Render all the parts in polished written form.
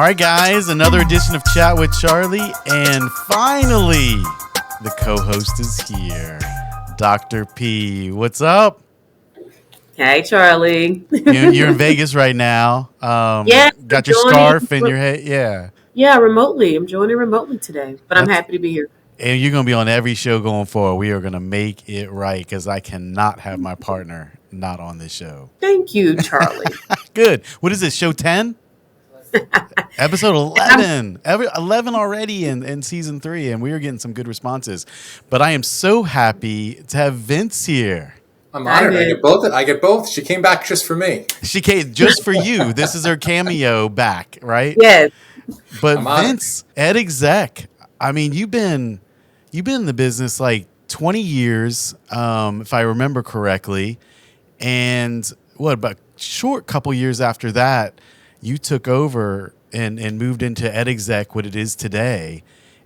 right, guys, another edition of Chat with Charlie, and finally, the co-host is here, Dr. P. What's up? Hey, Charlie. You're in Vegas right now. Yeah, Got your scarf and your head, yeah. Yeah, remotely. I'm joining remotely today, but I'm happy to be here. And you're going to be on every show going forward. We are going to make it right because I cannot have my partner not on this show. Thank you, Charlie. Good. What is this, show 10? Episode 11. 11 already in season 3, and we are getting some good responses. But I am so happy to have Vince here. I'm honored. I get both. She came back just for me. She came just for you. This is her cameo back, right? Yes. But Vince, Ed-Exec, I mean, you've been in the business like 20 years, if I remember correctly. And about a short couple years after that, you took over and moved into Ed-Exec, what it is today.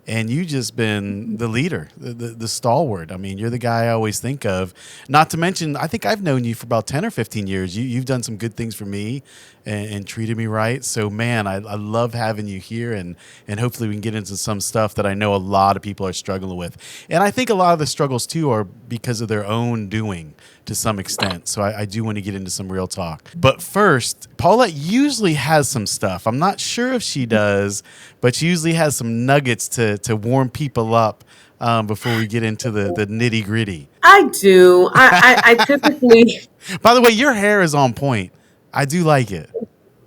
And you just been the leader, the stalwart. I mean, you're the guy I always think of. Not to mention, I think I've known you for about 10 or 15 years. You've done some good things for me and treated me right. So, man, I love having you here. And hopefully we can get into some stuff that I know a lot of people are struggling with. And I think a lot of the struggles, too, are because of their own doing to some extent. So I do want to get into some real talk. But first, Paulette usually has some stuff. I'm not sure if she does, but she usually has some nuggets to warm people up before we get into the nitty gritty. I do. I typically. By the way, your hair is on point. I do like it.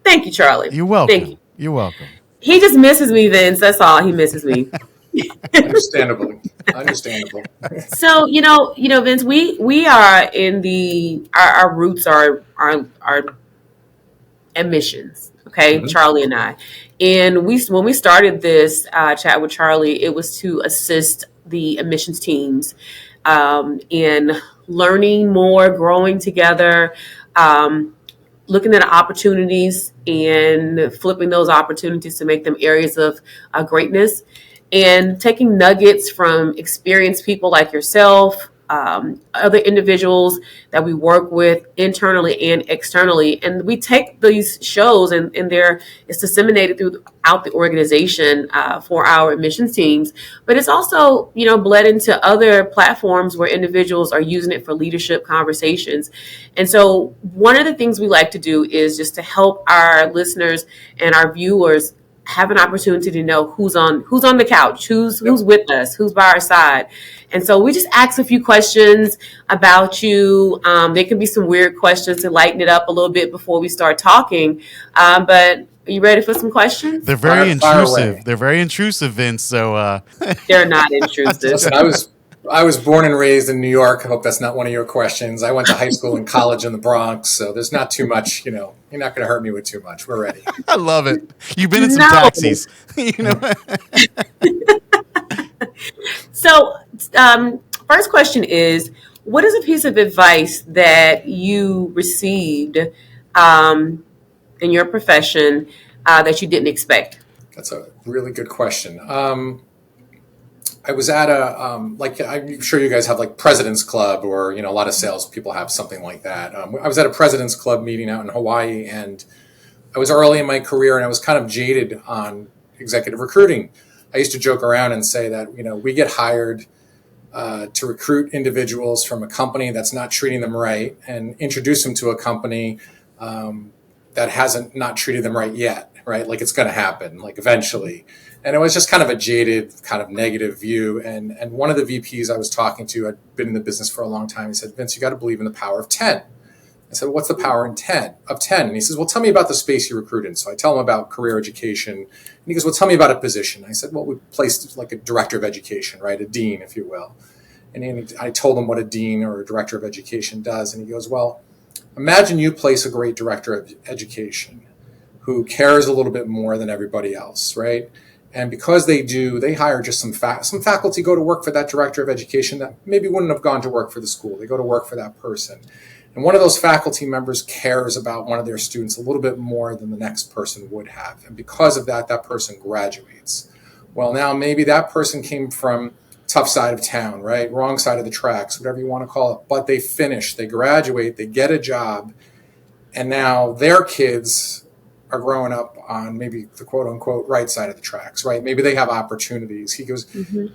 Thank you, Charlie. You're welcome. Thank you. You're welcome. He just misses me, Vince. That's all. He misses me. Understandable. So, Vince, we are in our roots are admissions. Okay, mm-hmm. Charlie and I. And when we started this chat with Charlie, it was to assist the admissions teams in learning more, growing together, looking at opportunities and flipping those opportunities to make them areas of greatness, and taking nuggets from experienced people like yourself, other individuals that we work with internally and externally. And we take these shows and it's disseminated throughout the organization for our admissions teams. But it's also, bled into other platforms where individuals are using it for leadership conversations. And so one of the things we like to do is just to help our listeners and our viewers have an opportunity to know who's on the couch, who's with us, who's by our side. And so we just ask a few questions about you. There can be some weird questions to lighten it up a little bit before we start talking. But are you ready for some questions? They're very intrusive. They're very intrusive, Vince. So they're not intrusive. Listen, I was born and raised in New York. I hope that's not one of your questions. I went to high school and college in the Bronx, so there's not too much, you're not going to hurt me with too much. We're ready. I love it. You've been in some taxis. So, first question is, what is a piece of advice that you received in your profession that you didn't expect? That's a really good question. I was at I'm sure you guys have like President's Club or, a lot of sales people have something like that. I was at a President's Club meeting out in Hawaii, and I was early in my career and I was kind of jaded on executive recruiting. I used to joke around and say that, we get hired to recruit individuals from a company that's not treating them right and introduce them to a company that hasn't not treated them right yet, right? Like it's going to happen, like eventually. And it was just kind of a jaded, kind of negative view. And one of the VPs I was talking to, I'd been in the business for a long time. He said, Vince, you got to believe in the power of 10. I said, what's the power of 10? And he says, well, tell me about the space you recruit in. So I tell him about career education. And he goes, well, tell me about a position. I said, well, we placed like a director of education, right? A dean, if you will. And I told him what a dean or a director of education does. And he goes, well, imagine you place a great director of education who cares a little bit more than everybody else, right? And because they do, they hire just some faculty go to work for that director of education that maybe wouldn't have gone to work for the school. They go to work for that person. And one of those faculty members cares about one of their students a little bit more than the next person would have. And because of that, that person graduates. Well, now maybe that person came from tough side of town, right? Wrong side of the tracks, whatever you want to call it. But they finish, they graduate, they get a job. And now their kids are growing up on maybe the quote unquote right side of the tracks, right? Maybe they have opportunities. He goes,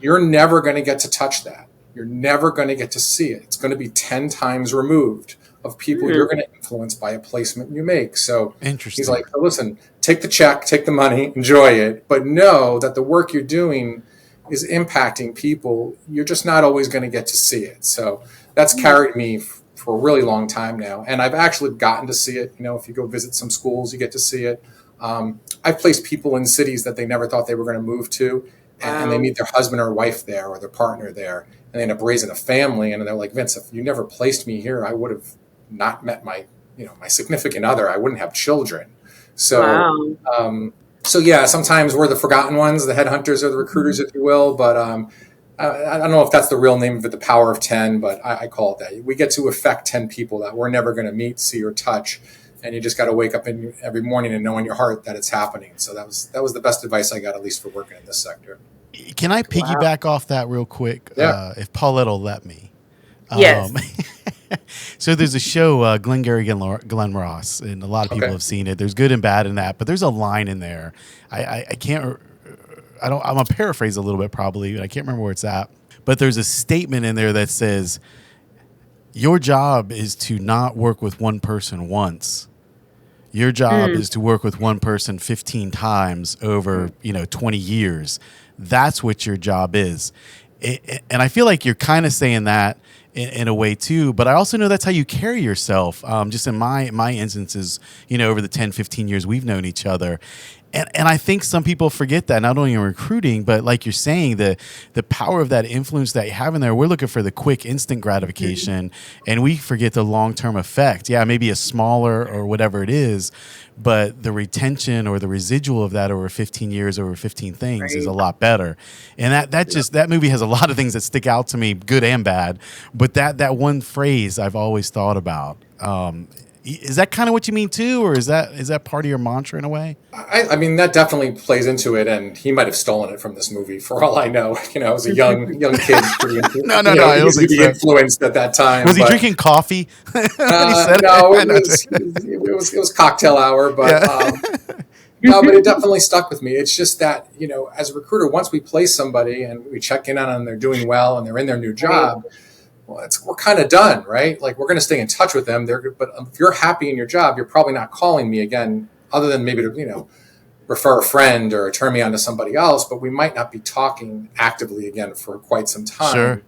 you're never going to get to touch that. You're never going to get to see it. It's going to be 10 times removed of people you're going to influence by a placement you make. So he's like, listen, take the check, take the money, enjoy it, but know that the work you're doing is impacting people. You're just not always going to get to see it. So that's carried me for a really long time now. And I've actually gotten to see it. If you go visit some schools, you get to see it. I've placed people in cities that they never thought they were going to move to, and they meet their husband or wife there or their partner there, and they end up raising a family. And they're like, Vince, if you never placed me here, I would have not met my significant other. I wouldn't have children. So, so yeah, sometimes we're the forgotten ones, the headhunters or the recruiters, if you will. But I don't know if that's the real name of it, the power of 10, but I call it that. We get to affect 10 people that we're never going to meet, see, or touch. And you just got to wake up every morning and know in your heart that it's happening. So that was the best advice I got, at least for working in this sector. Can I piggyback off that real quick? Yeah. If Paulette will let me. Yes. So there's a show, Glengarry Glen Ross, and a lot of people have seen it. There's good and bad in that, but there's a line in there. I'm gonna paraphrase a little bit probably, but I can't remember where it's at. But there's a statement in there that says, your job is to not work with one person once. Your job is to work with one person 15 times over, 20 years. That's what your job is. And I feel like you're kind of saying that in a way too, but I also know that's how you carry yourself. Just in my instances, over the 10, 15 years we've known each other. And I think some people forget that, not only in recruiting, but like you're saying, the power of that influence that you have in there. We're looking for the quick, instant gratification, and we forget the long-term effect. Yeah, maybe a smaller or whatever it is, but the retention or the residual of that over 15 years, over 15 things is a lot better. And that movie has a lot of things that stick out to me, good and bad. But that one phrase I've always thought about. Is that kind of what you mean too, or is that part of your mantra in a way? I mean, that definitely plays into it, and he might have stolen it from this movie for all I know. I was a young kid. No, I don't think so. Influenced at that time. Was he drinking coffee? No, it was cocktail hour, but no, but it definitely stuck with me. It's just that, as a recruiter, once we place somebody and we check in on them, they're doing well and they're in their new job. Well, we're kind of done, right? Like, we're going to stay in touch with them. But if you're happy in your job, you're probably not calling me again, other than maybe to, refer a friend or turn me on to somebody else. But we might not be talking actively again for quite some time. Sure.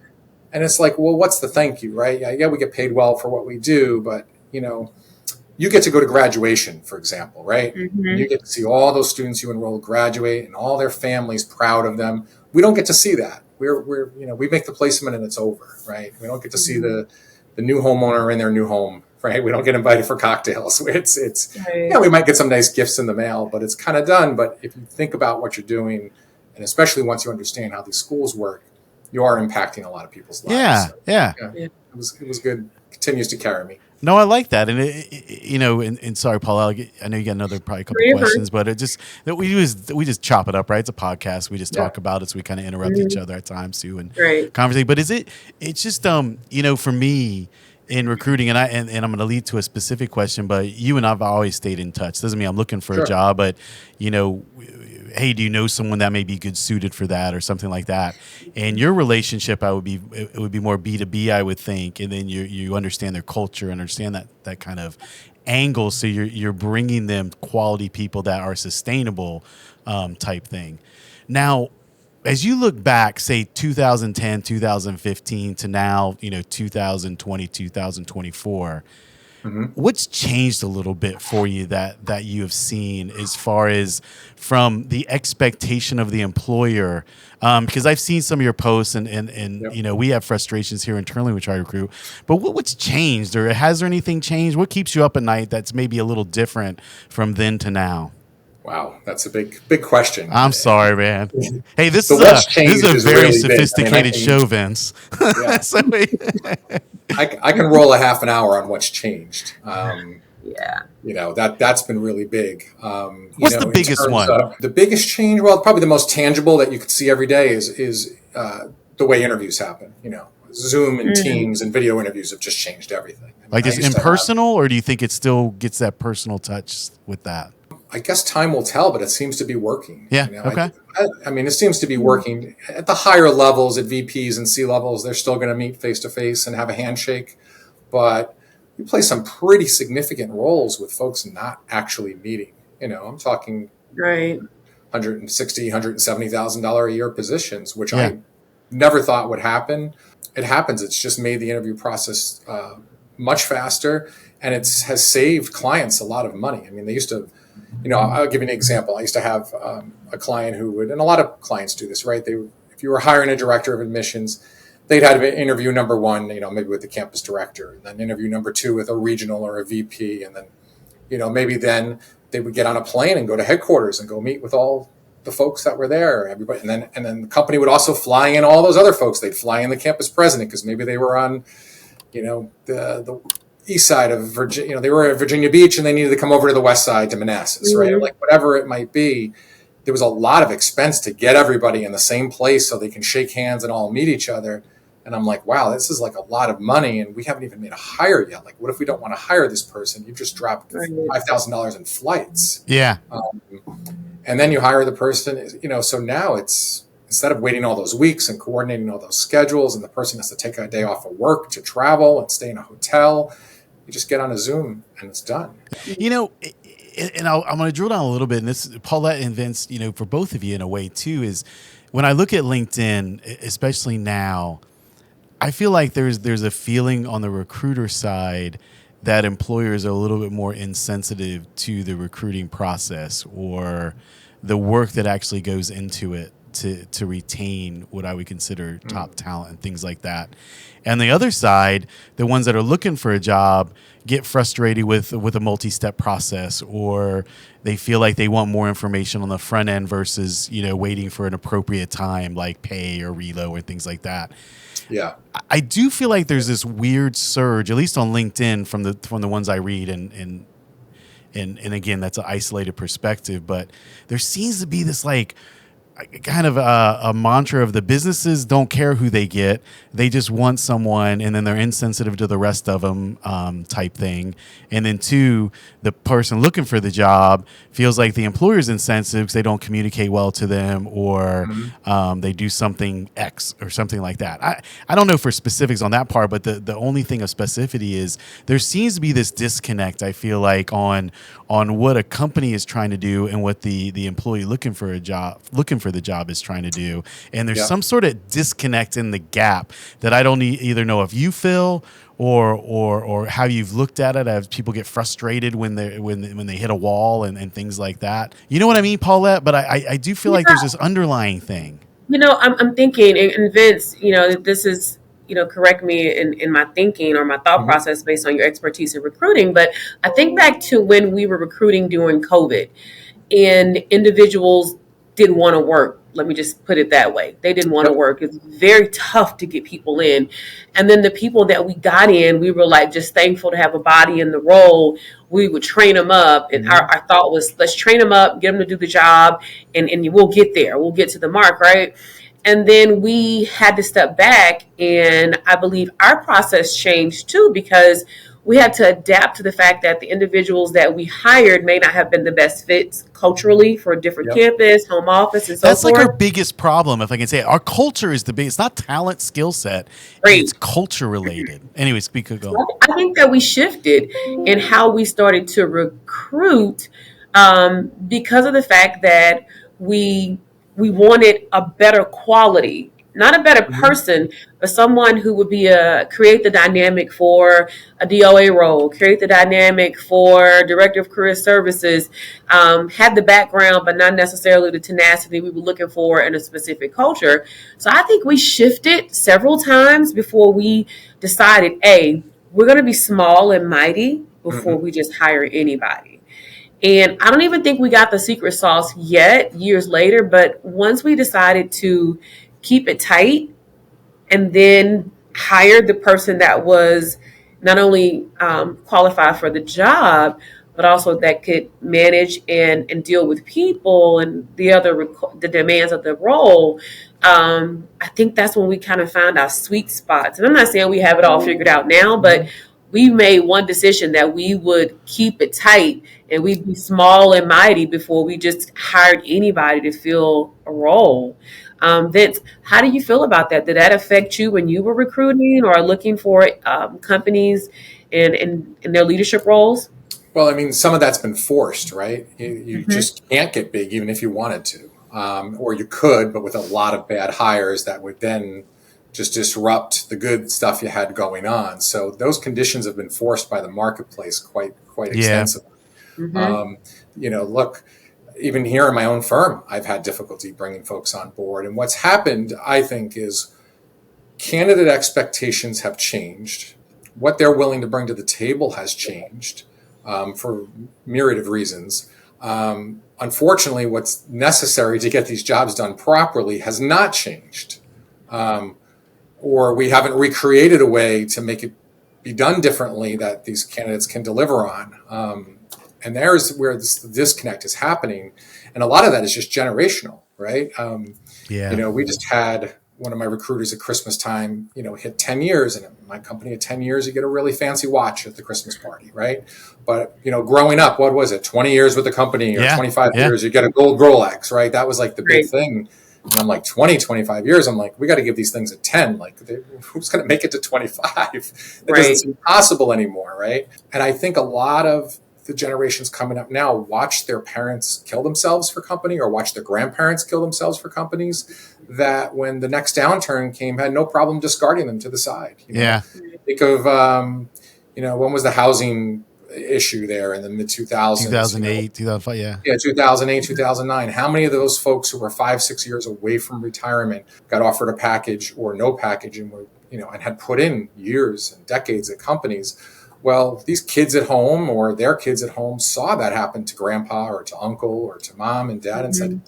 And it's like, well, what's the thank you, right? Yeah, we get paid well for what we do, but you get to go to graduation, for example, right? You get to see all those students you enroll graduate and all their families proud of them. We don't get to see that. We make the placement and it's over, right? We don't get to see the new homeowner in their new home, right? We don't get invited for cocktails. We might get some nice gifts in the mail, but it's kind of done. But if you think about what you're doing, and especially once you understand how these schools work, you are impacting a lot of people's lives. Yeah. It was good. Continues to carry me. No, I like that, and and sorry, Paul, I know you got another probably couple questions, but we just chop it up, right? It's a podcast, we just talk about it, so we kind of interrupt each other at times too, and conversate. But it's just for me in recruiting, and I'm going to lead to a specific question, but you and I've always stayed in touch. Doesn't mean I'm looking for a job, but hey, do you know someone that may be good suited for that or something like that? And your relationship, it would be more B2B, I would think. And then you understand their culture, understand that kind of angle. So you're bringing them quality people that are sustainable type thing. Now, as you look back, say 2010, 2015 to now, 2020, 2024, what's changed a little bit for you that you have seen as far as from the expectation of the employer? Because I've seen some of your posts and we have frustrations here internally with Try Recruit, but what's changed, or has there anything changed? What keeps you up at night that's maybe a little different from then to now? Wow, that's a big question. I'm sorry, man. Hey, this is a very really sophisticated show, Vince. Yeah. So I can roll a half an hour on what's changed. Yeah. That's been really big. What's the biggest one? The biggest change, well, probably the most tangible that you could see every day is the way interviews happen. Zoom and Teams and video interviews have just changed everything. Like, is impersonal, or do you think it still gets that personal touch with that? I guess time will tell, but it seems to be working. Yeah. You know, Okay. I mean, it seems to be working at the higher levels, at VPs and C levels. They're still going to meet face to face and have a handshake, but we play some pretty significant roles with folks not actually meeting. You know, I'm talking Right. $160,000, $170,000 a year positions, which Yeah. I never thought would happen. It happens. It's just made the interview process much faster, and it has saved clients a lot of money. I mean, they used to, you know, I'll give you an example. I used to have a client who would, and a lot of clients do this, right? If you were hiring a director of admissions, they'd have interview number one, you know, maybe with the campus director, and then interview number two with a regional or a VP, and then, you know, maybe then they would get on a plane and go to headquarters and go meet with all the folks that were there, everybody, and then the company would also fly in all those other folks. They'd fly in the campus president because maybe they were on, you know, the east side of Virginia. You know, they were at Virginia Beach and they needed to come over to the west side to Manassas, right? Or like whatever it might be. There was a lot of expense to get everybody in the same place so they can shake hands and all meet each other. And I'm like, wow, this is like a lot of money, and we haven't even made a hire yet. Like, what if we don't want to hire this person? You just dropped $5,000 in flights. Yeah. And then you hire the person, you know, so now it's, instead of waiting all those weeks and coordinating all those schedules, and the person has to take a day off of work to travel and stay in a hotel, you just get on a Zoom and it's done. You know, and I'm going to drill down a little bit, and this, Paulette and Vince, you know, for both of you in a way too, is when I look at LinkedIn, especially now, I feel like there's a feeling on the recruiter side that employers are a little bit more insensitive to the recruiting process or the work that actually goes into it to retain what I would consider top talent and things like that. And the other side, the ones that are looking for a job get frustrated with a multi-step process, or they feel like they want more information on the front end versus, you know, waiting for an appropriate time like pay or reload or things like that. Yeah. I do feel like there's this weird surge, at least on LinkedIn from the ones I read, and again, that's an isolated perspective, but there seems to be this like kind of a mantra of the businesses don't care who they get. They just want someone, and then they're insensitive to the rest of them type thing. And then two, the person looking for the job feels like the employer's insensitive because they don't communicate well to them, or they do something X or something like that. I don't know for specifics on that part, but the only thing of specificity is there seems to be this disconnect, I feel like, on what a company is trying to do and what the employee looking for the job is trying to do. And there's some sort of disconnect in the gap that I don't either know if you feel or how you've looked at it, as people get frustrated when they hit a wall and things like that. You know what I mean, Paulette? But I do feel like there's this underlying thing. You know, I'm thinking, and Vince, you know, this is, you know, correct me in my thinking or my thought process based on your expertise in recruiting. But I think back to when we were recruiting during COVID, and individuals didn't want to work. Let me just put it that way. They didn't want to work. It's very tough to get people in. And then the people that we got in, we were like just thankful to have a body in the role. We would train them up. And our thought was, let's train them up, get them to do the job, and we'll get there. We'll get to the mark, right? And then we had to step back. And I believe our process changed too, because we had to adapt to the fact that the individuals that we hired may not have been the best fits culturally for a different campus, home office, and so That's forth. like our biggest problem, if I can say it. Our culture is the biggest. It's not talent, skill set. Right. It's culture related. Anyway, speak. Go. I think that we shifted in how we started to recruit because of the fact that we wanted a better quality. Not a better person, but someone who would be create the dynamic for a DOA role, create the dynamic for Director of Career Services, had the background, but not necessarily the tenacity we were looking for in a specific culture. So I think we shifted several times before we decided, A, we're going to be small and mighty before we just hire anybody. And I don't even think we got the secret sauce yet, years later, but once we decided to keep it tight and then hire the person that was not only qualified for the job, but also that could manage and deal with people and the demands of the role. I think that's when we kind of found our sweet spots. And I'm not saying we have it all figured out now, but we made one decision that we would keep it tight and we'd be small and mighty before we just hired anybody to fill a role. Vince, how do you feel about that? Did that affect you when you were recruiting or looking for companies in their leadership roles? Well, I mean, some of that's been forced, right? You just can't get big even if you wanted to. Or you could, but with a lot of bad hires that would then just disrupt the good stuff you had going on. So those conditions have been forced by the marketplace quite extensively. Look, even here in my own firm, I've had difficulty bringing folks on board. And what's happened, I think, is candidate expectations have changed. What they're willing to bring to the table has changed for myriad of reasons. Unfortunately, what's necessary to get these jobs done properly has not changed. Or we haven't recreated a way to make it be done differently that these candidates can deliver on. And there's where the disconnect is happening. And a lot of that is just generational, right? We just had one of my recruiters at Christmas time, hit 10 years. And in my company at 10 years, you get a really fancy watch at the Christmas party, right? But, growing up, what was it? 20 years with the company or 25 years, you get a gold Rolex, right? That was like the big thing. And I'm like 20, 25 years. I'm like, we got to give these things a 10. Like, who's going to make it to 25? It doesn't seem possible anymore, right? And I think a lot of the generations coming up now watch their parents kill themselves for company or watch their grandparents kill themselves for companies that when the next downturn came had no problem discarding them to the side. Think of, when was the housing issue there in the mid 2000s? 2008, 2005, yeah. Yeah, 2008, 2009. How many of those folks who were 5-6 years away from retirement got offered a package or no package and were, and had put in years and decades at companies? Well, these kids at home or their kids at home saw that happen to grandpa or to uncle or to mom and dad and said,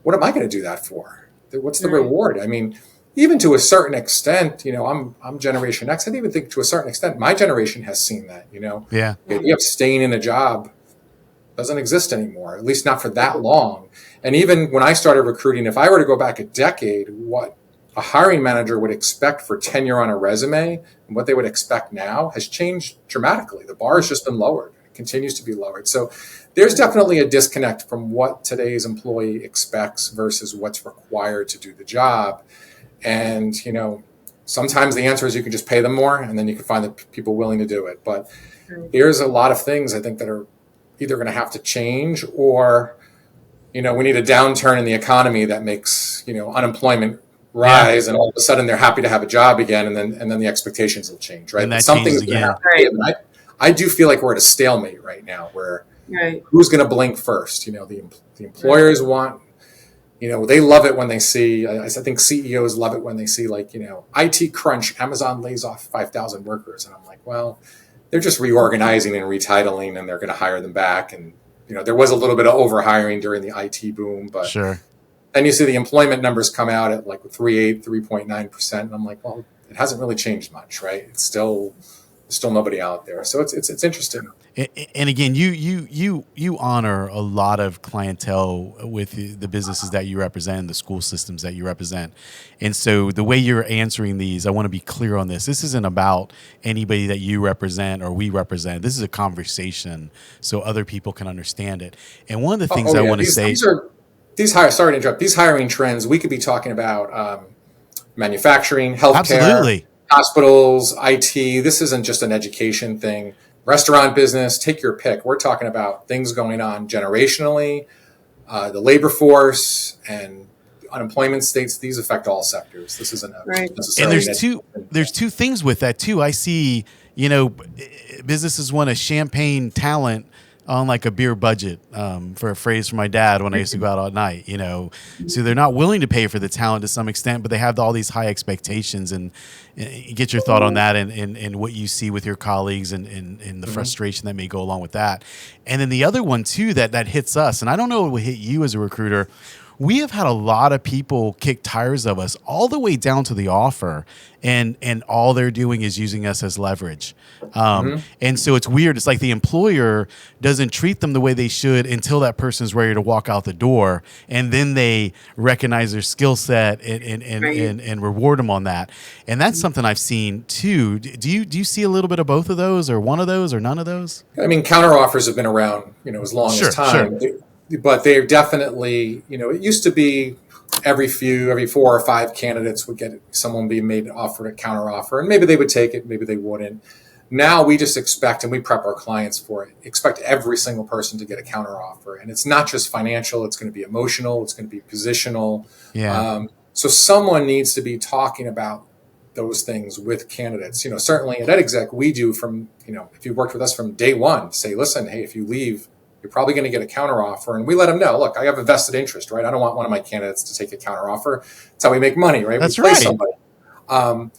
what am I going to do that for? What's the reward? I mean, even to a certain extent, I'm Generation X. I even think to a certain extent, my generation has seen that, The idea of staying in a job doesn't exist anymore, at least not for that long. And even when I started recruiting, if I were to go back a decade, what a hiring manager would expect for tenure on a resume and what they would expect now has changed dramatically. The bar has just been lowered. It continues to be lowered. So there's definitely a disconnect from what today's employee expects versus what's required to do the job. And, sometimes the answer is you can just pay them more and then you can find the people willing to do it. But there's a lot of things I think that are either going to have to change or, we need a downturn in the economy that makes, unemployment rise and all of a sudden they're happy to have a job again. And then the expectations will change, right? And that something's changes going to again. happen. I do feel like we're at a stalemate right now where who's going to blink first? The employers want, they love it when they see, I think CEOs love it when they see IT crunch, Amazon lays off 5,000 workers. And I'm like, well, they're just reorganizing and retitling and they're going to hire them back. And, there was a little bit of overhiring during the IT boom, but then you see the employment numbers come out at 3.9%. And I'm like, well, it hasn't really changed much, right? It's still nobody out there. So it's interesting. And again, you honor a lot of clientele with the businesses that you represent, the school systems that you represent. And so the way you're answering these, I want to be clear on this. This isn't about anybody that you represent or we represent. This is a conversation so other people can understand it. And one of the things I want to say... sorry to interrupt. These hiring trends, we could be talking about manufacturing, healthcare, absolutely, hospitals, IT. This isn't just an education thing. Restaurant business, take your pick. We're talking about things going on generationally, the labor force and unemployment states. These affect all sectors. This isn't necessarily. And there's two things with that too. I see, businesses want a champagne talent on a beer budget, for a phrase from my dad when I used to go out all night, So they're not willing to pay for the talent to some extent, but they have all these high expectations. And get your thought on that and what you see with your colleagues and the frustration that may go along with that. And then the other one too that hits us, and I don't know what will hit you as a recruiter. we have had a lot of people kick tires of us all the way down to the offer, and all they're doing is using us as leverage. And so it's weird. It's like the employer doesn't treat them the way they should until that person's ready to walk out the door, and then they recognize their skill set and reward them on that. And that's something I've seen too. Do you see a little bit of both of those, or one of those, or none of those? I mean, counter offers have been around, as long as time. Sure. But they're definitely, it used to be every 4 or 5 candidates would get someone being made offered a counter offer, and maybe they would take it, maybe they wouldn't. Now we just expect, and we prep our clients for it, expect every single person to get a counter offer. And it's not just financial, it's going to be emotional, it's going to be positional. Yeah. So someone needs to be talking about those things with candidates. Certainly at Ed-Exec, we do from, if you worked with us from day one, say, listen, hey, if you leave, you're probably going to get a counter offer. And we let them know, look, I have a vested interest, right? I don't want one of my candidates to take a counter offer. That's how we make money, right? That's we play right. somebody.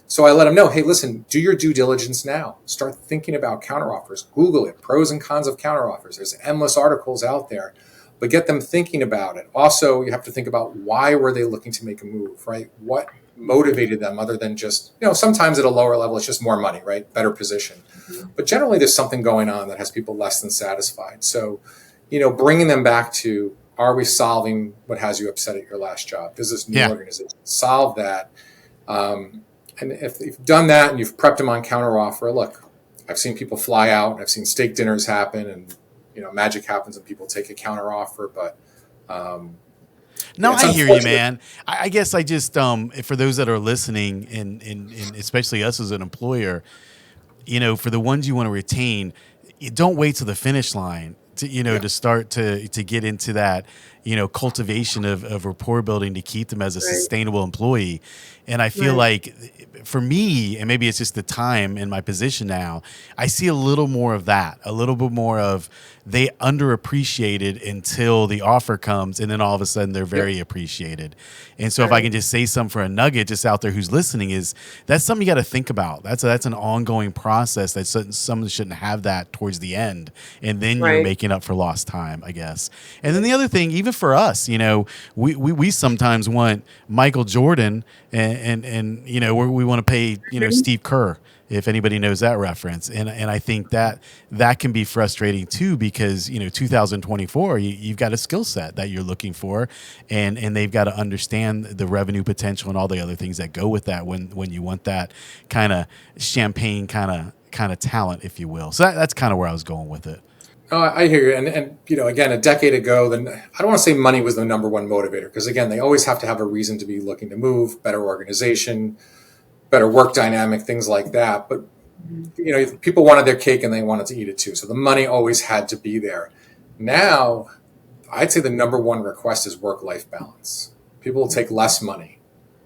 So I let them know, hey, listen, do your due diligence now. Start thinking about counter offers. Google it, pros and cons of counter offers. There's endless articles out there, but get them thinking about it. Also, you have to think about why were they looking to make a move, right? What motivated them other than just, sometimes at a lower level, it's just more money, right? Better position. Mm-hmm. But generally there's something going on that has people less than satisfied. So, bringing them back to, are we solving what has you upset at your last job? Does this new organization solve that? And if you've done that and you've prepped them on counter offer, look, I've seen people fly out. I've seen steak dinners happen, and magic happens and people take a counter offer. But no, I hear you, man. I guess I just for those that are listening, and especially us as an employer, for the ones you want to retain, don't wait till the finish line to start to get into that cultivation of rapport building to keep them as a sustainable employee. And I feel like for me, and maybe it's just the time in my position now, I see a little more of that, a little bit more of they underappreciated until the offer comes, and then all of a sudden they're very appreciated. And so if I can just say something for a nugget just out there who's listening, is that's something you got to think about. That's an ongoing process. That someone shouldn't have that towards the end, and then you're making up for lost time, I guess. And then the other thing, even for us, we sometimes want Michael Jordan, and we want to pay Steve Kerr, if anybody knows that reference. And I think that can be frustrating too, because 2024 you've got a skill set that you're looking for, and they've got to understand the revenue potential and all the other things that go with that when you want that kind of champagne kind of talent, if you will. So that's kind of where I was going with it. Oh, I hear you. And again, a decade ago, then I don't want to say money was the number one motivator, because again, they always have to have a reason to be looking to move, better organization, better work dynamic, things like that. But people wanted their cake and they wanted to eat it too. So the money always had to be there. Now, I'd say the number one request is work-life balance. People will take less money.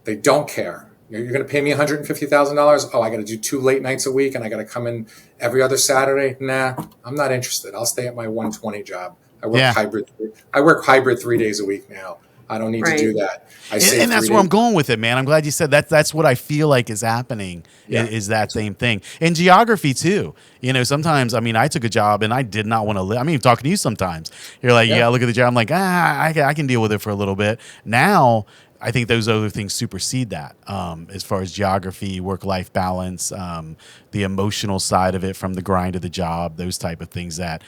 They don't care. You're going to pay me $150,000? Oh, I got to do 2 late nights a week and I got to come in every other Saturday? Nah, I'm not interested. I'll stay at my 120 job. I work hybrid 3 days a week now. I don't need to do that. And that's where I'm going with it, man. I'm glad you said that. That's what I feel like is happening, is that same thing. And geography too. Sometimes, I took a job and I did not want to live. I'm even talking to you sometimes. You're like, look at the job. I'm like, I can deal with it for a little bit. Now, I think those other things supersede that, as far as geography, work-life balance, the emotional side of it from the grind of the job, those type of things that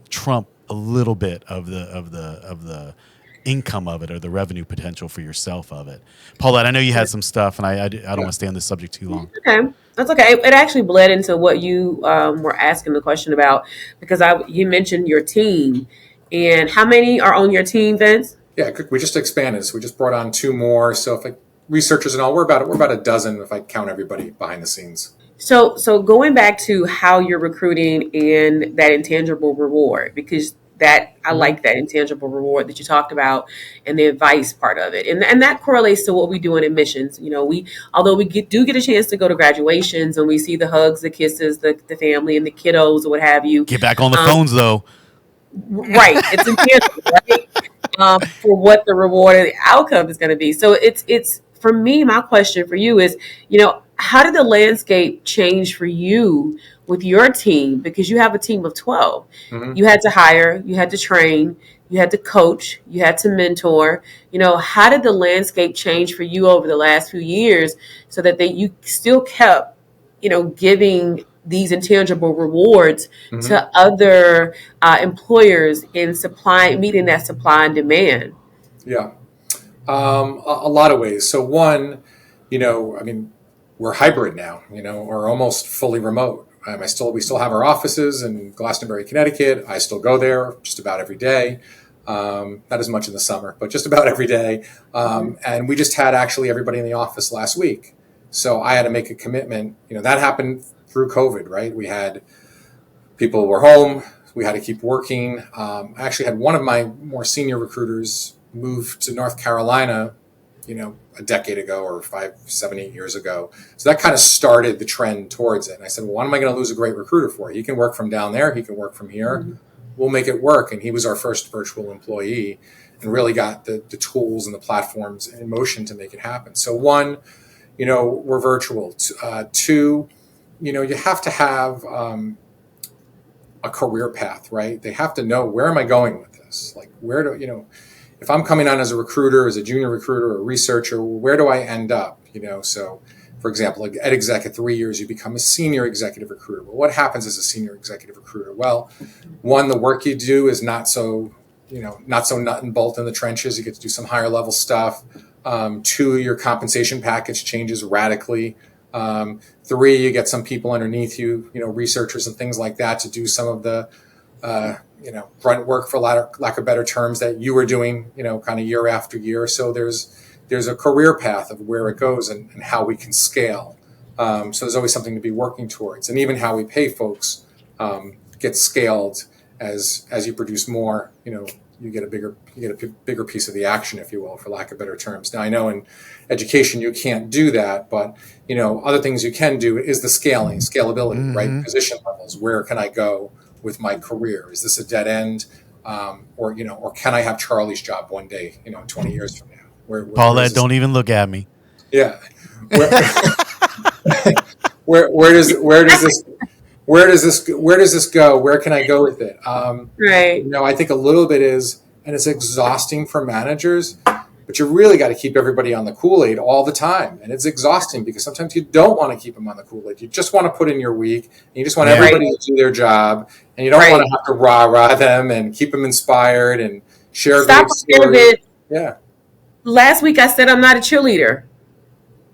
trump a little bit of the income of it, or the revenue potential for yourself of it. Paulette, I know you had some stuff, and I don't want to stay on this subject too long. Okay, that's okay. It actually bled into what you were asking the question about, because you mentioned your team, and how many are on your team, Vince? Yeah, we just expanded. So we just brought on 2 more. So if researchers and all, we're about a dozen if I count everybody behind the scenes. So going back to how you're recruiting and that intangible reward, because that I like that intangible reward that you talked about, and the advice part of it, and that correlates to what we do in admissions. Although we do get a chance to go to graduations and we see the hugs, the kisses, the family and the kiddos or what have you. Get back on the phones though. Right, it's intangible, right? For what the reward and the outcome is going to be. So it's for me. My question for you is, how did the landscape change for you with your team? Because you have a team of 12. Mm-hmm. You had to hire, you had to train, you had to coach, you had to mentor. How did the landscape change for you over the last few years so that you still kept, giving these intangible rewards to other employers in meeting that supply and demand? Yeah. A lot of ways. So one, we're hybrid now, we're almost fully remote. We still have our offices in Glastonbury, Connecticut. I still go there just about every day. Not as much in the summer, but just about every day. And we just had actually everybody in the office last week. So I had to make a commitment. That happened through COVID, right? We had people were home. We had to keep working. I actually had one of my more senior recruiters move to North Carolina, a decade ago or 5, 7, 8 years ago. So that kind of started the trend towards it. And I said, well, what am I going to lose a great recruiter for? He can work from down there. He can work from here. We'll make it work. And he was our first virtual employee and really got the tools and the platforms in motion to make it happen. So one, we're virtual. Two, you have to have a career path, right? They have to know, where am I going with this? Like, where do, if I'm coming on as a recruiter, as a junior recruiter or a researcher, where do I end up? So for example, like Ed-Exec at 3 years, you become a senior executive recruiter. Well, what happens as a senior executive recruiter? Well, one, the work you do is not so nut and bolt in the trenches. You get to do some higher level stuff. Two, your compensation package changes radically. Three, you get some people underneath you, researchers and things like that, to do some of the, grunt work, for lack of better terms, that you were doing, kind of year after year. So there's a career path of where it goes and how we can scale. So there's always something to be working towards, and even how we pay folks gets scaled as you produce more. You get a bigger piece of the action, if you will, for lack of better terms. Now, I know in education you can't do that, but other things you can do is the scalability, right? Position levels. Where can I go with my career? Is this a dead end, or can I have Charlie's job one day, 20 years from now? Paulette, don't even look at me. Yeah. Where does this go? Where can I go with it? Right. I think a little bit is, and it's exhausting for managers, but you really got to keep everybody on the Kool-Aid all the time. And it's exhausting because sometimes you don't want to keep them on the Kool-Aid. You just want to put in your week, and you just want everybody to do their job, and you don't want to have to rah-rah them and keep them inspired and share great stories. Yeah. Last week I said I'm not a cheerleader.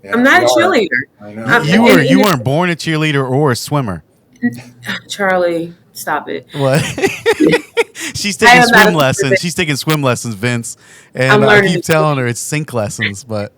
Yeah, I'm not a cheerleader. I know. You weren't born a cheerleader or a swimmer. Charlie, stop it. What? She's taking swim lessons. She's taking swim lessons, Vince. And I keep telling her it's sink lessons, but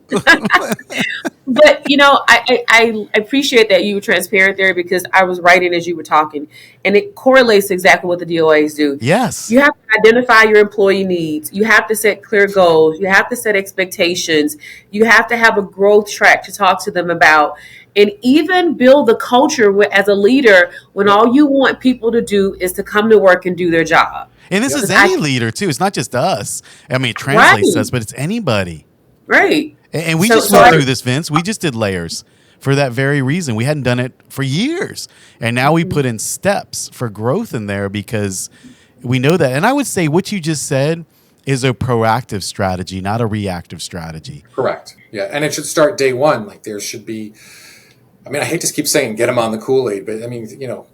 But I appreciate that you were transparent there, because I was writing as you were talking, and it correlates exactly what the DOAs do. Yes. You have to identify your employee needs. You have to set clear goals. You have to set expectations. You have to have a growth track to talk to them about, and even build the culture as a leader when all you want people to do is to come to work and do their job. And this is any leader too. It's not just us. I mean, it translates to us, but it's anybody. Right. And we just went through this, Vince. We just did layers for that very reason. We hadn't done it for years. And now we put in steps for growth in there because we know that. And I would say what you just said is a proactive strategy, not a reactive strategy. Correct. Yeah. And it should start day one. Like there should be, I hate to keep saying get them on the Kool-Aid, but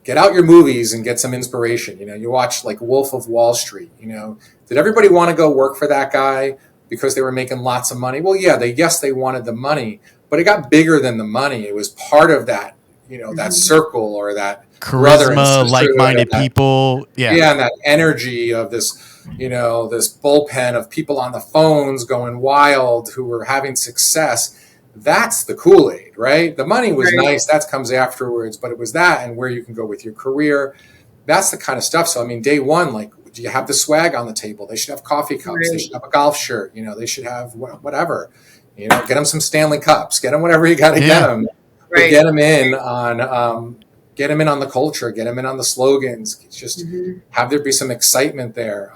get out your movies and get some inspiration. You watch like Wolf of Wall Street, did everybody want to go work for that guy because they were making lots of money? Well, yeah, they wanted the money, but it got bigger than the money. It was part of that, that circle or that charisma, like-minded people. Yeah. Yeah. And that energy of this, this bullpen of people on the phones going wild who were having success. That's the Kool-Aid, right? The money was nice. That comes afterwards, but it was that and where you can go with your career. That's the kind of stuff. So, day one, like, do you have the swag on the table? They should have coffee cups. Right. They should have a golf shirt. They should have whatever. Get them some Stanley Cups. Get them whatever you got to get them. Right. Get them in on the culture. Get them in on the slogans. Just have there be some excitement there.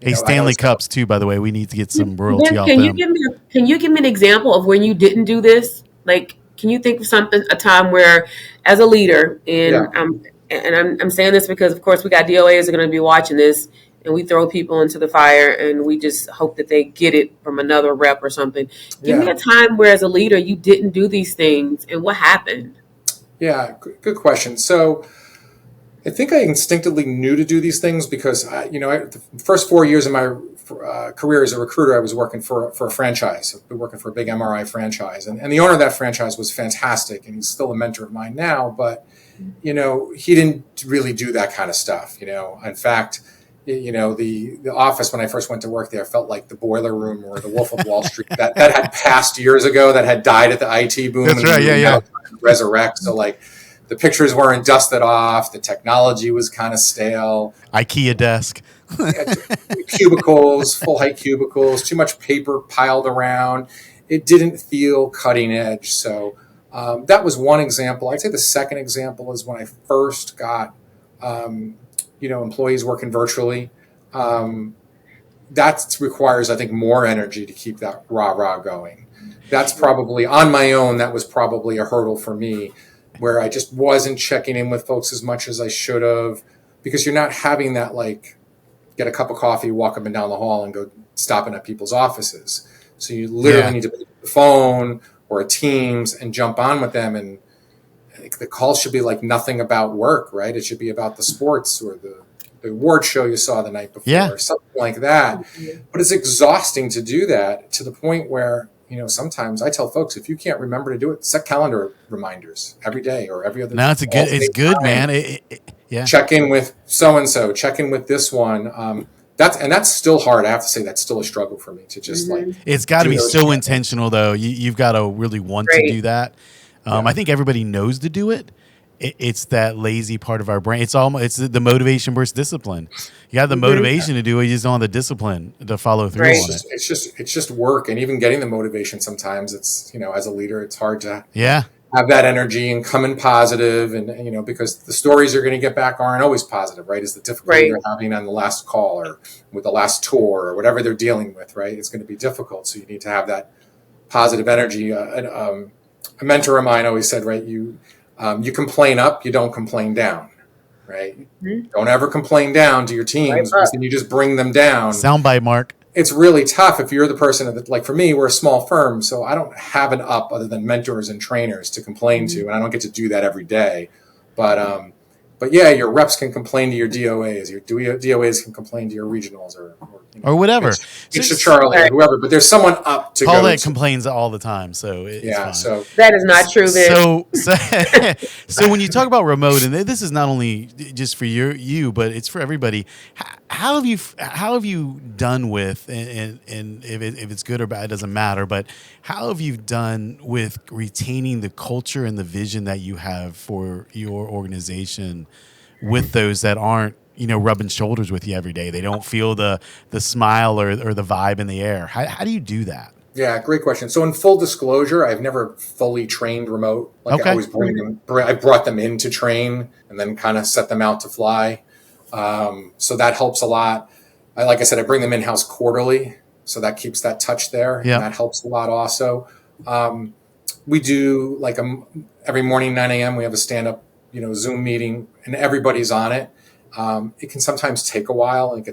Hey, Stanley Cups too, by the way. We need to get some royalty off them. Can you give me an example of when you didn't do this? Like, can you think of a time where, as a leader, and I'm saying this because, of course, we got DOAs that are going to be watching this, and we throw people into the fire and we just hope that they get it from another rep or something. Give me a time where as a leader you didn't do these things and what happened? Yeah, good question. So I think I instinctively knew to do these things because, the first 4 years of my career as a recruiter, I was working for a franchise. I've been working for a big MRI franchise. And the owner of that franchise was fantastic, and he's still a mentor of mine now. But, he didn't really do that kind of stuff. In fact, the office when I first went to work there felt like the boiler room or the Wolf of Wall Street that had passed years ago, that had died at the IT boom. That's right. Yeah. Resurrect. So like the pictures weren't dusted off. The technology was kind of stale. IKEA desk. Cubicles, full height cubicles, too much paper piled around. It didn't feel cutting edge. So that was one example. I'd say the second example is when I first got employees working virtually. That requires, I think, more energy to keep that rah-rah going. That's probably, on my own, that was probably a hurdle for me, where I just wasn't checking in with folks as much as I should have, because you're not having that, like, get a cup of coffee, walk up and down the hall, and go stopping at people's offices. So you literally need to pick up the phone or a Teams and jump on with them, and the call should be like nothing about work, right? It should be about the sports or the award show you saw the night before, or something like that. But it's exhausting to do that, to the point where, sometimes I tell folks, if you can't remember to do it, set calendar reminders every day or every other day. No, it's good, man. Check in with so-and-so, check in with this one. That's still hard. I have to say that's still a struggle for me to just it's got to be so intentional though. You've got to really want to do that. I think everybody knows to do it. It's that lazy part of our brain. It's the motivation versus discipline. You have the motivation to do it. You just don't have the discipline to follow through on it. It's just work. And even getting the motivation, sometimes it's, as a leader, it's hard to have that energy and come in positive. And, because the stories you're going to get back aren't always positive, right? It's the difficulty you're having on the last call or with the last tour or whatever they're dealing with, right? It's going to be difficult. So you need to have that positive energy. A mentor of mine always said, right, you complain up, you don't complain down, right? Mm-hmm. Don't ever complain down to your teams, because then you just bring them down. Soundbite, Mark. It's really tough if you're the person that, like for me, we're a small firm, so I don't have an up other than mentors and trainers to complain to, and I don't get to do that every day. But yeah, your reps can complain to your DOAs. Your DOAs can complain to your regionals or whatever. It's to Charlie or whoever. But there's someone up to Paulette complains all the time, so it's fine. So that is not true. So when you talk about remote, and this is not only just for you, but it's for everybody. How have you done with, and if it's good or bad, it doesn't matter, but how have you done with retaining the culture and the vision that you have for your organization with those that aren't, rubbing shoulders with you every day? They don't feel the smile or the vibe in the air. How do you do that? Yeah, great question. So in full disclosure, I've never fully trained remote. I always I brought them in to train and then kind of set them out to fly. So that helps a lot. Like I said, I bring them in-house quarterly, so that keeps that touch there. Yeah. And that helps a lot also. We do every morning, 9 a.m., we have a stand-up, Zoom meeting, and everybody's on it. It can sometimes take a while, and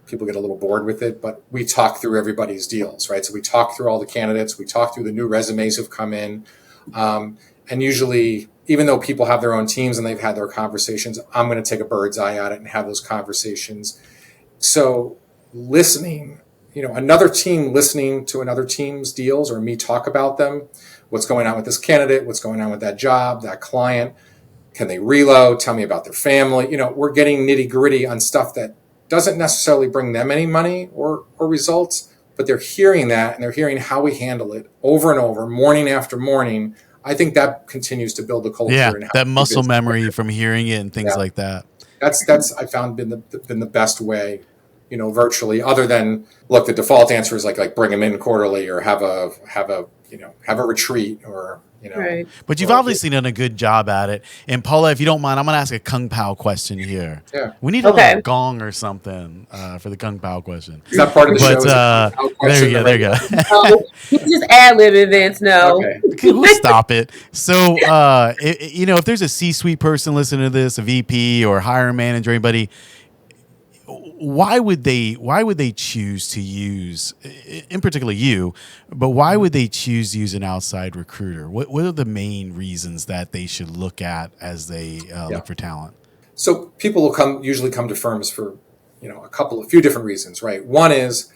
people get a little bored with it, but we talk through everybody's deals, right? So we talk through all the candidates, we talk through the new resumes who've come in. And usually, even though people have their own teams and they've had their conversations, I'm going to take a bird's eye at it and have those conversations. So listening, another team listening to another team's deals or me talk about them, what's going on with this candidate, what's going on with that job, that client, can they reload, tell me about their family. We're getting nitty gritty on stuff that doesn't necessarily bring them any money or results, but they're hearing that and they're hearing how we handle it over and over, morning after morning. I think that continues to build the culture. Yeah, that muscle memory from hearing it and things like that. That's I found been the best way, virtually. Other than the default answer is like bring them in quarterly or have a retreat or. Right. But you've obviously done a good job at it. And Paula, if you don't mind, I'm going to ask a Kung Pao question here. Yeah. We need a gong or something for the Kung Pao question. Is that part of the show? There you go. You can just ad-lib it, Vince. No. Okay, we'll stop it. So, if there's a C-suite person listening to this, a VP or hiring manager, anybody, why would they choose to use, in particular you, but why would they choose to use an outside recruiter? What are the main reasons that they should look at as they look for talent? So people will usually come to firms for, a few different reasons, right? One is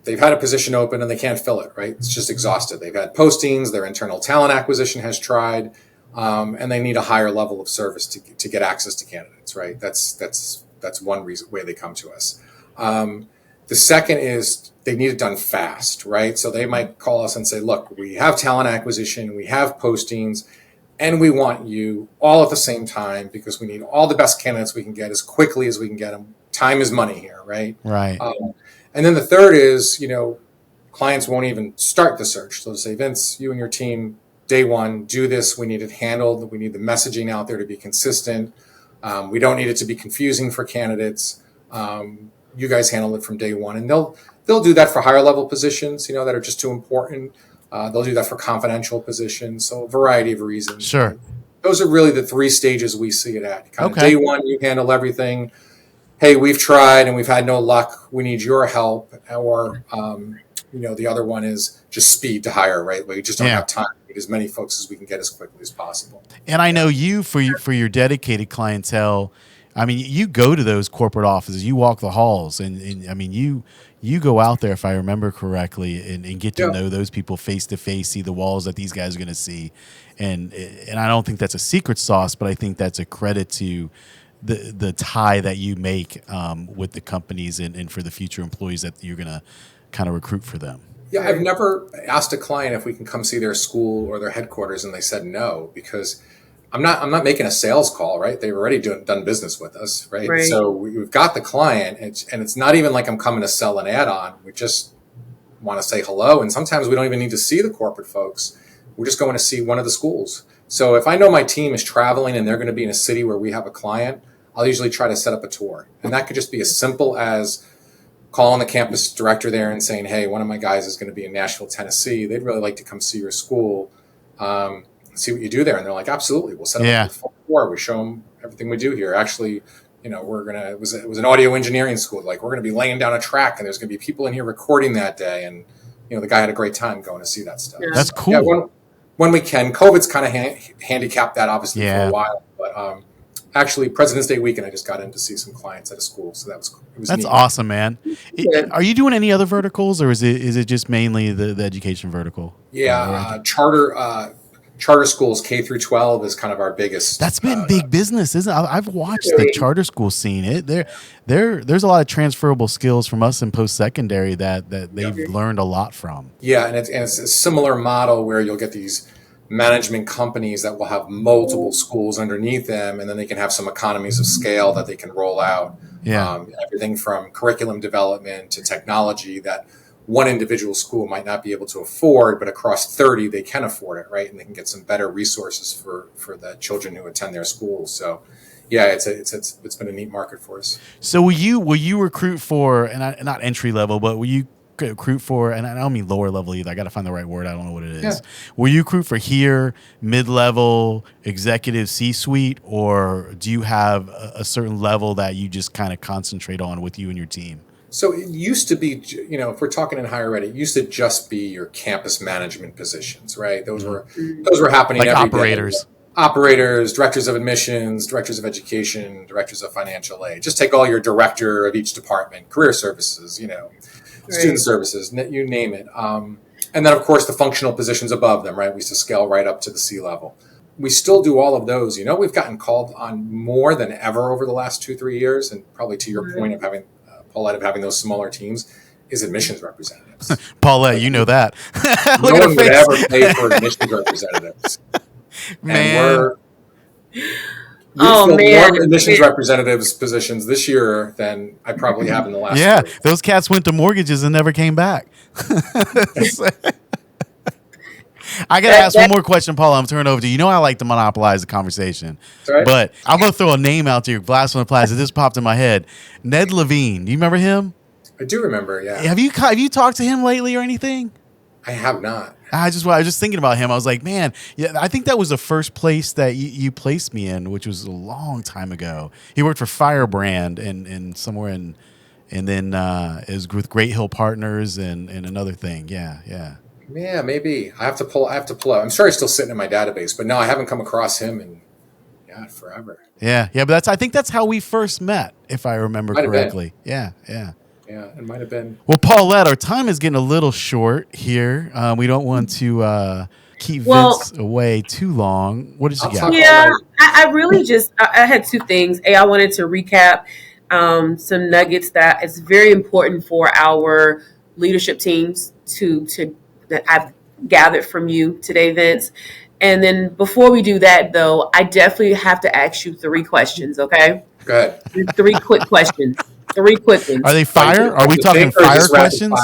they've had a position open and they can't fill it, right? It's just exhausted. They've had postings, their internal talent acquisition has tried, and they need a higher level of service to get access to candidates, right? That's one reason way they come to us. The second is they need it done fast, right? So they might call us and say, look, we have talent acquisition, we have postings, and we want you all at the same time because we need all the best candidates we can get as quickly as we can get them. Time is money here, right? Right. And then the third is, clients won't even start the search. So they'll say, Vince, you and your team, day one, do this. We need it handled. We need the messaging out there to be consistent. We don't need it to be confusing for candidates. You guys handle it from day one. And they'll do that for higher level positions, that are just too important. They'll do that for confidential positions. So a variety of reasons. Sure. Those are really the three stages we see it at. Kind of Okay. day one, you handle everything. Hey, we've tried and we've had no luck. We need your help. Or, the other one is just speed to hire, right? We just don't have time to get as many folks as we can get as quickly as possible. And I know you, for your dedicated clientele, I mean, you go to those corporate offices, you walk the halls, and I mean, you go out there, if I remember correctly, and get to know those people face to face, see the walls that these guys are going to see. And I don't think that's a secret sauce, but I think that's a credit to the tie that you make with the companies and for the future employees that you're going to kind of recruit for them. Yeah, I've never asked a client if we can come see their school or their headquarters, and they said no, because I'm not making a sales call, right? They've already done business with us, right? So we've got the client, and it's not even like I'm coming to sell an add-on. We just want to say hello, and sometimes we don't even need to see the corporate folks. We're just going to see one of the schools. So if I know my team is traveling and they're going to be in a city where we have a client, I'll usually try to set up a tour. And that could just be as simple as calling the campus director there and saying, hey, one of my guys is going to be in Nashville, Tennessee. They'd really like to come see your school, see what you do there. And they're like, absolutely. We'll set up a full tour. We show them everything we do here. Actually, it was an audio engineering school. Like, we're going to be laying down a track and there's going to be people in here recording that day. And, the guy had a great time going to see that stuff. Yeah. That's cool. Yeah, when we can. COVID's kind of handicapped that obviously for a while, but actually President's Day weekend I just got in to see some clients at a school, so that's neat. Awesome, man. Are you doing any other verticals, or is it just mainly the education vertical? Charter schools K through 12 is kind of our biggest. That's been big business, isn't it? I've watched the charter school scene. There's a lot of transferable skills from us in post-secondary that they've learned a lot from. Yeah, and it's a similar model where you'll get these management companies that will have multiple schools underneath them, and then they can have some economies of scale that they can roll out. Everything from curriculum development to technology that one individual school might not be able to afford, but across 30 they can afford it, right? And they can get some better resources for the children who attend their schools. So it's been a neat market for us. So will you recruit for, and not entry level, but will you recruit for, and I don't mean lower level either, I got to find the right word, I don't know what it is. Will you recruit for here, mid-level, executive, C-suite, or do you have a certain level that you just kind of concentrate on with you and your team? So it used to be, if we're talking in higher ed, it used to just be your campus management positions, right? Those were happening like every operators. Day. Operators, directors of admissions, directors of education, directors of financial aid. Just take all your director of each department, career services, student services, you name it. And then, of course, the functional positions above them, right? We used to scale right up to the C level. We still do all of those. We've gotten called on more than ever over the last 2-3 years, and probably to your point of having Paulette, of having those smaller teams, is admissions representatives. Paulette, you know that. No one would ever pay for admissions representatives. Man. We filled more admissions representatives positions this year than I probably have in the last 3. Those cats went to mortgages and never came back. I got to ask one more question, Paul. I'm turning over to you. I like to monopolize the conversation, but I'm going to throw a name out to you. Blast from the Plaza. This popped in my head. Ned Levine. Do you remember him? I do remember, yeah. Have you talked to him lately or anything? I have not. I was just thinking about him. I was like, man, yeah, I think that was the first place that you placed me in, which was a long time ago. He worked for Firebrand and somewhere and then it was with Great Hill Partners and another thing. Yeah. Yeah, maybe. I have to pull out. I'm sure he's still sitting in my database, but no, I haven't come across him in forever. Yeah, but I think that's how we first met, if I remember correctly. Yeah. Yeah, it might have been. Well, Paulette, our time is getting a little short here. We don't want to keep Vince away too long. What did you got? Yeah, I really I had two things. I wanted to recap some nuggets that it's very important for our leadership teams that I've gathered from you today, Vince. And then before we do that, though, I definitely have to ask you 3 questions, okay? Go ahead. 3 quick questions. 3 quick ones. Are they fire? Are we talking fire questions?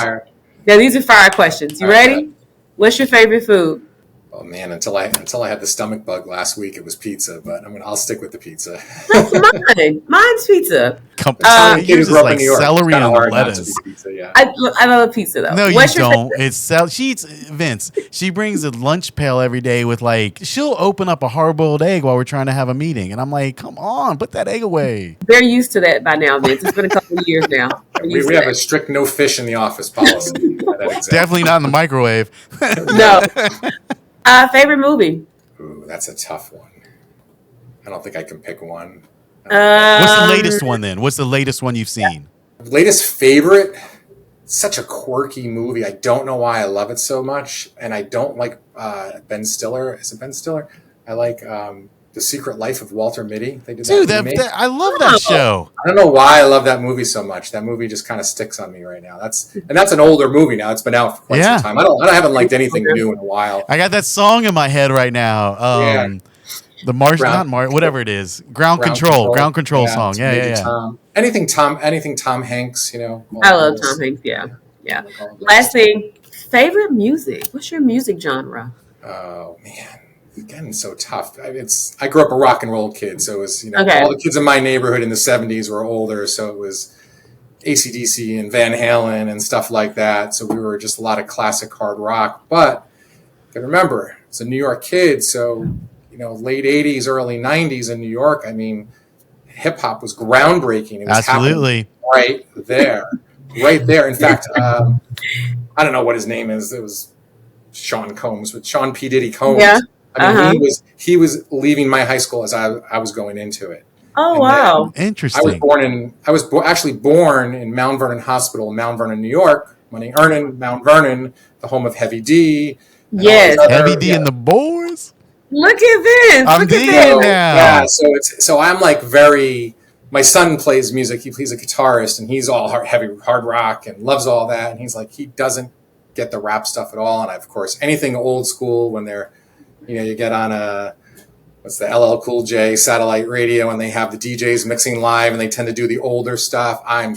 Yeah, these are fire questions. You ready? What's your favorite food? Oh man, until I had the stomach bug last week, it was pizza. But I'll stick with the pizza. That's mine. Mine's pizza. Yours is like celery and lettuce. Pizza, yeah. I love pizza though. No, you don't. She eats Vince. She brings a lunch pail every day with she'll open up a hard-boiled egg while we're trying to have a meeting, and I'm like, come on, put that egg away. They're used to that by now, Vince. It's been a couple of years now. We have a strict no fish in the office policy. Definitely not in the microwave. No. Favorite movie? Ooh, that's a tough one. I don't think I can pick one. What's the latest one then? What's the latest one you've seen? Latest favorite? Such a quirky movie. I don't know why I love it so much. And I don't like Ben Stiller. Is it Ben Stiller? I like The Secret Life of Walter Mitty. They did I love that show. I don't know why I love that movie so much. That movie just kind of sticks on me right now. That's an older movie now. It's been out for quite some time. I haven't liked anything new in a while. I got that song in my head right now. The whatever it is, ground control song. Yeah. Anything Tom Hanks. I love Tom Hanks. Yeah. Last thing, favorite music. What's your music genre? Oh man. Again, so tough. I grew up a rock and roll kid, so it was all the kids in my neighborhood in the 70s were older, so it was AC/DC and Van Halen and stuff like that. So we were just a lot of classic hard rock. But I remember, it's a New York kid, so late 80s, early 90s in New York. I mean, hip hop was groundbreaking. It was absolutely right there. In fact, I don't know what his name is. It was Sean P. Diddy Combs. Yeah. I mean, he was leaving my high school as I was going into it. Oh, wow. Interesting. I was actually born in Mount Vernon Hospital, Mount Vernon, New York. Mount Vernon, the home of Heavy D. Yes. Heavy D and the boys. Look at this. I'm digging now. Yeah, so I'm my son plays music. He's a guitarist and he's all heavy hard rock and loves all that. And he's like, he doesn't get the rap stuff at all. And of course, anything old school when they're, you get on what's the LL Cool J satellite radio and they have the DJs mixing live and they tend to do the older stuff. I'm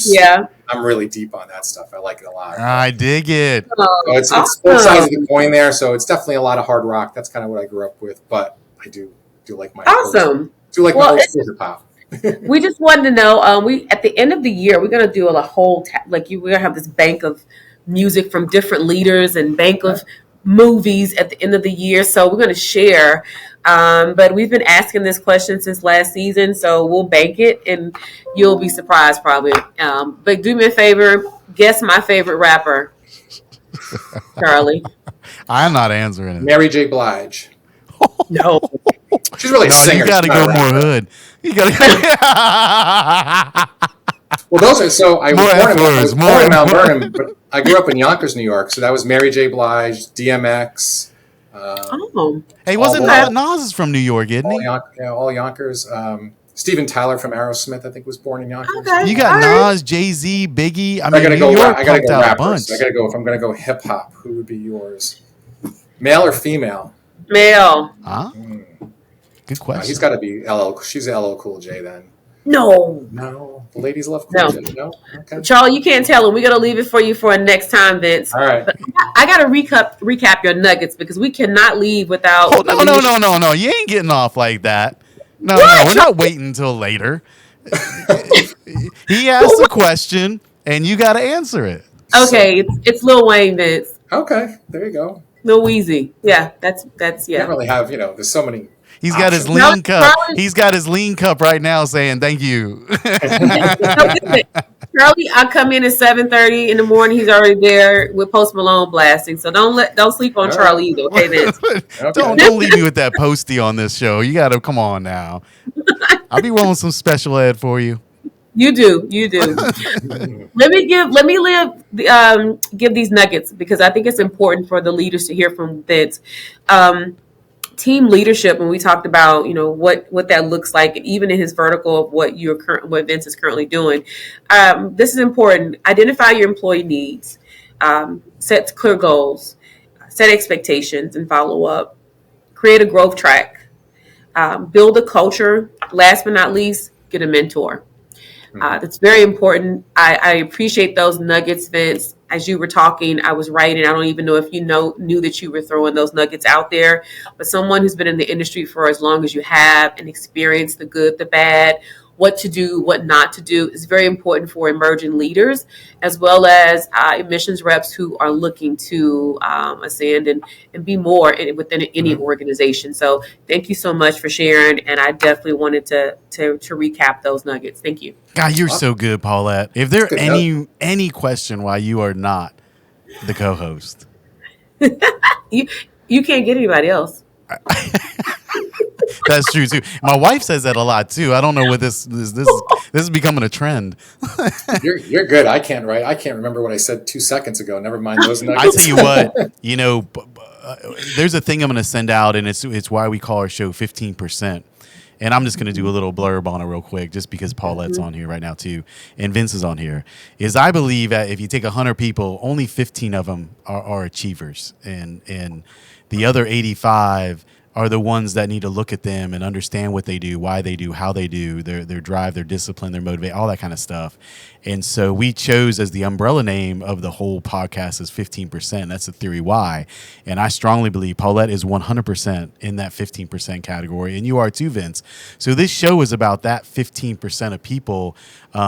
really deep on that stuff. I like it a lot. I dig it. So it's both sides of the coin there. So it's definitely a lot of hard rock. That's kind of what I grew up with. But I do like my my old school hip hop. We just wanted to know. We at the end of the year we're gonna do a whole we're gonna have this bank of music from different leaders and bank of movies at the end of the year, so we're going to share, but we've been asking this question since last season, so we'll bank it and you'll be surprised probably, but do me a favor, guess my favorite rapper. Charlie. I'm not answering it. Mary J. Blige. No, she's really a singer. You gotta go more hood. You gotta Well, those are so. I was born in Mount Vernon, but I grew up in Yonkers, New York. So that was Mary J. Blige, DMX. Hey, wasn't Nas is from New York, isn't he? All Yonkers. Steven Tyler from Aerosmith, I think, was born in Yonkers. Okay. You got Nas, Jay-Z, Biggie. I gotta go. I gotta go rappers. I gotta go. If I'm gonna go hip hop, who would be yours? Male or female? Male. Huh? Good question. He's got to be LL. She's LL Cool J then. No. The ladies love Cool J. No. Okay. Charlie, you can't tell them. We're gonna leave it for you for next time, Vince. All right. But I gotta recap your nuggets because we cannot leave without. Oh, no! You ain't getting off like that. No, we're not waiting until later. He asked a question, and you got to answer it. Okay, it's Lil Wayne, Vince. Okay, there you go. No easy. Yeah, that's Can't really have, there's so many He's got his options. lean cup. He's got his lean cup right now saying thank you. Charlie, I come in at 7:30 in the morning. He's already there with Post Malone blasting. So don't sleep on Charlie either. Okay, Vince. Okay. Don't leave me with that postie on this show. You got to come on now. I'll be rolling some special ed for you. You do. Let me give these nuggets because I think it's important for the leaders to hear from Vince. Team leadership, when we talked about, what that looks like, and even in his vertical of what Vince is currently doing, this is important. Identify your employee needs, set clear goals, set expectations, and follow up. Create a growth track, build a culture. Last but not least, get a mentor. That's very important. I appreciate those nuggets, Vince. As you were talking, I was writing. I don't even know if you knew that you were throwing those nuggets out there. But someone who's been in the industry for as long as you have and experienced the good, the bad, what to do, what not to do is very important for emerging leaders, as well as admissions reps who are looking to ascend and be more within any organization. So thank you so much for sharing. And I definitely wanted to recap those nuggets. Thank you. God, you're so good, Paulette. If there any question why you are not the co-host, you can't get anybody else. That's true too. My wife says that a lot too. I don't know what this is becoming a trend. You're good. I can't remember what I said 2 seconds ago. Never mind those nuggets. I tell you what, there's a thing I'm going to send out, and it's why we call our show 15%. And I'm just going to do a little blurb on it real quick, just because Paulette's on here right now too, and Vince is on here. Is I believe that if you take 100 people, only 15 of them are achievers, and the other 85 are the ones that need to look at them and understand what they do, why they do, how they do, their drive, their discipline, their motivate, all that kind of stuff. And so we chose as the umbrella name of the whole podcast as 15%. That's the theory why. And I strongly believe Paulette is 100% in that 15% category. And you are too, Vince. So this show is about that 15% of people,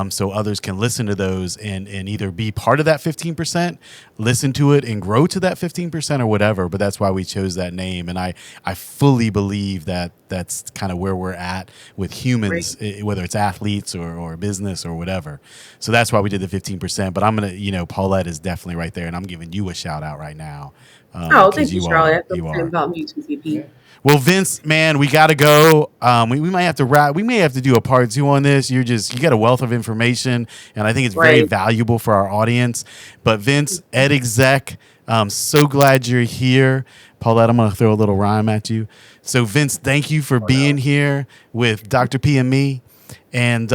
so others can listen to those and either be part of that 15%, listen to it and grow to that 15% or whatever. But that's why we chose that name. And I fully believe that that's kind of where we're at with humans, right, whether it's athletes or business or whatever. So that's why we did the 15%. But I'm going to, Paulette is definitely right there. And I'm giving you a shout out right now. Thank you, Charlie. You are. About me too, CP. Well, Vince, man, we got to go. We might have to wrap. We may have to do a part 2 on this. You got a wealth of information, and I think it's very valuable for our audience. But Vince, Ed-Exec, I'm so glad you're here. Paulette, I'm going to throw a little rhyme at you. So, Vince, thank you for being here with Dr. P and me. And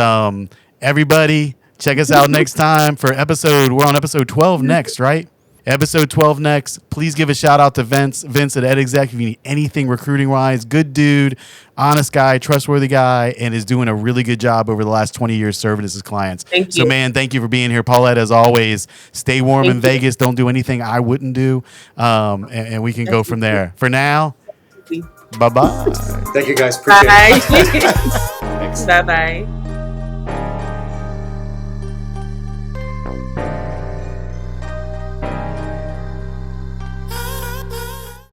everybody, check us out next time for we're on episode 12 next, right? Episode 12 next. Please give a shout out to Vince at Ed-Exec if you need anything recruiting wise. Good dude, honest guy, trustworthy guy, and is doing a really good job over the last 20 years serving as his clients. Thank you. So, man, thank you for being here. Paulette, as always, stay warm in Vegas. Don't do anything I wouldn't do. And we can go from there. For now, bye-bye. Thank you, guys. Appreciate it. Bye-bye.